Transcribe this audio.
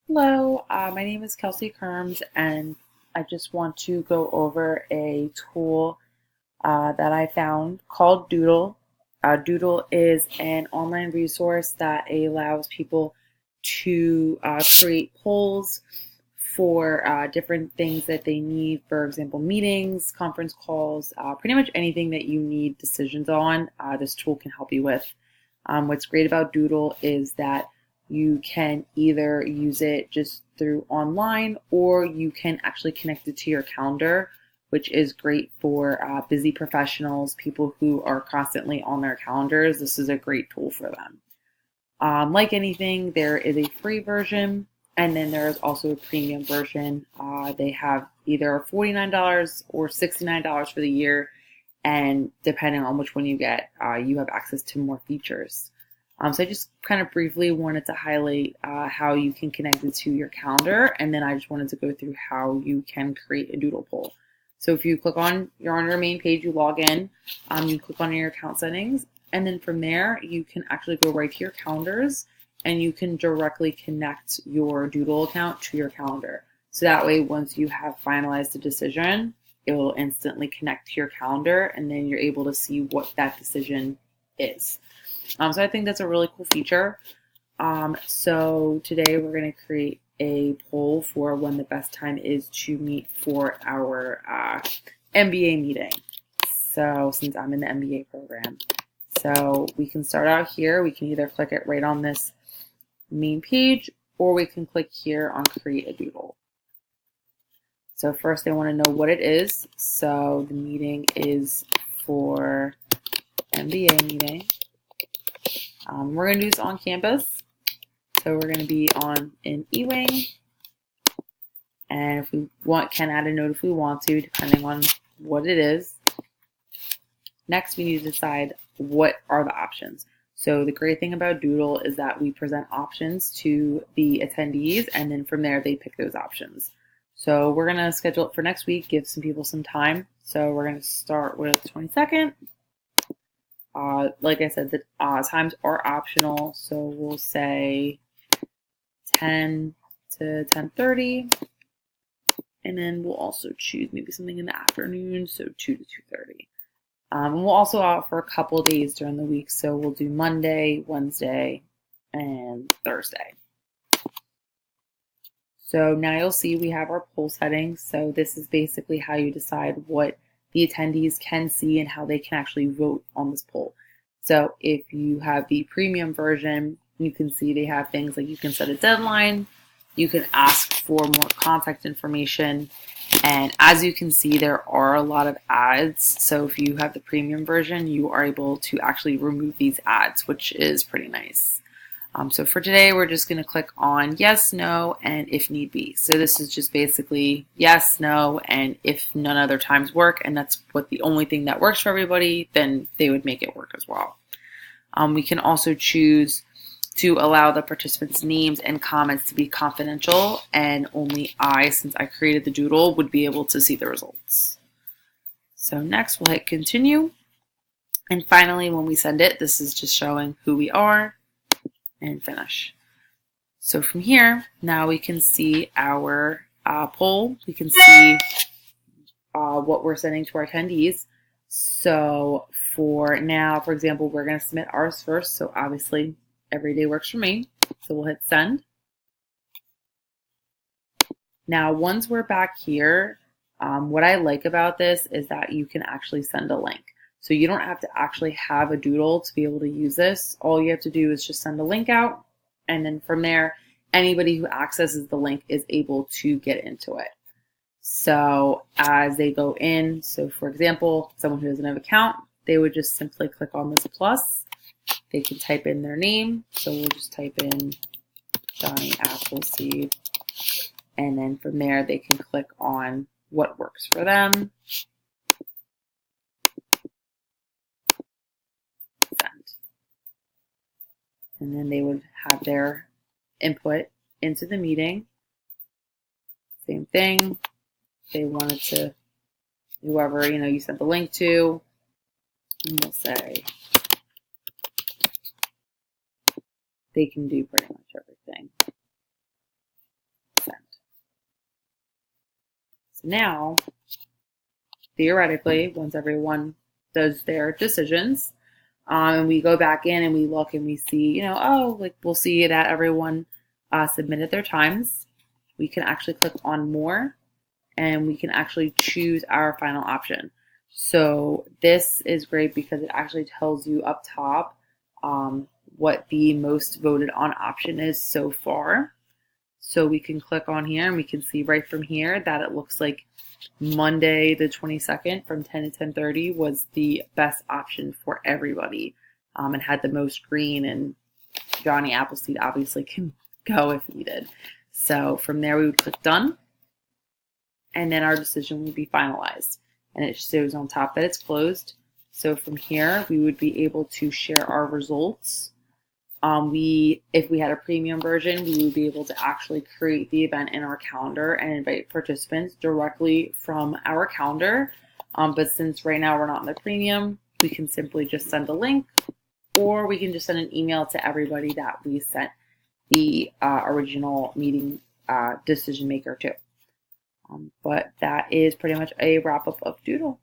Hello, my name is Kelsey Kerms, and I just want to go over a tool that I found called Doodle. Doodle is an online resource that allows people to create polls for different things that they need, for example, meetings, conference calls, pretty much anything that you need decisions on, this tool can help you with. What's great about Doodle is that you can either use it just through online or you can actually connect it to your calendar, which is great for busy professionals, people who are constantly on their calendars. This is a great tool for them. Like anything, there is a free version and then there is also a premium version. They have either $49 or $69 for the year, and depending on which one you get, you have access to more features. So I just kind of briefly wanted to highlight how you can connect it to your calendar, and then I just wanted to go through how you can create a doodle poll. So if you click on, you're on your main page, you log in, you click on your account settings, and then from there you can actually go right to your calendars, and you can directly connect your Doodle account to your calendar. So that way, once you have finalized the decision, it will instantly connect to your calendar, and then you're able to see what that decision is. So I think that's a really cool feature. So today we're going to create a poll for when the best time is to meet for our MBA meeting. So since I'm in the MBA program, so we can start out here. We can either click it right on this main page, or we can click here on create a doodle. So first they want to know what it is. So the meeting is for MBA meeting. We're going to do this on campus. So we're going to be on an e-wing. And if we want, can add a note if we want to, depending on what it is. Next, we need to decide what are the options. So the great thing about Doodle is that we present options to the attendees, and then from there they pick those options. So we're going to schedule it for next week, give some people some time. So we're going to start with 22nd. Like I said, the times are optional, so we'll say 10 to 10:30, and then we'll also choose maybe something in the afternoon, so 2 to 2:30. And we'll also offer a couple days during the week, so we'll do Monday, Wednesday, and Thursday. So now you'll see we have our poll settings. So this is basically how you decide what the attendees can see and how they can actually vote on this poll. So if you have the premium version, you can see they have things like you can set a deadline, you can ask for more contact information, and as you can see, there are a lot of ads. So if you have the premium version, you are able to actually remove these ads, which is pretty nice. So for today, we're just going to click on yes, no, and if need be. So this is just basically yes, no, and if none other times work, and that's what the only thing that works for everybody, then they would make it work as well. We can also choose to allow the participants' names and comments to be confidential, and only I, since I created the doodle, would be able to see the results. So next, we'll hit continue. And finally, when we send it, this is just showing who we are, and finish. So from here, now we can see our poll. We can see what we're sending to our attendees. So for now, for example, we're going to submit ours first. So obviously, every day works for me. So we'll hit send. Now, once we're back here, what I like about this is that you can actually send a link. So you don't have to actually have a doodle to be able to use this. All you have to do is just send a link out, and then from there, anybody who accesses the link is able to get into it. So as they go in, so for example, someone who doesn't have an account, they would just simply click on this plus. They can type in their name. So we'll just type in Johnny Appleseed, and then from there, they can click on what works for them. And then they would have their input into the meeting. Same thing. They wanted to, whoever, you sent the link to, and we'll say they can do pretty much everything. So now, theoretically, once everyone does their decisions, and we go back in and we look and we see, oh, like we'll see that everyone submitted their times. We can actually click on more and we can actually choose our final option. So this is great because it actually tells you up top what the most voted on option is so far. So we can click on here and we can see right from here that it looks like Monday the 22nd from 10 to 10:30 was the best option for everybody, and had the most green, and Johnny Appleseed obviously can go if needed. So from there we would click done, and then our decision would be finalized, and it shows on top that it's closed. So from here we would be able to share our results. If we had a premium version, we would be able to actually create the event in our calendar and invite participants directly from our calendar. But since right now we're not in the premium, we can simply just send a link, or we can just send an email to everybody that we sent the original meeting decision maker to. But that is pretty much a wrap up of Doodle.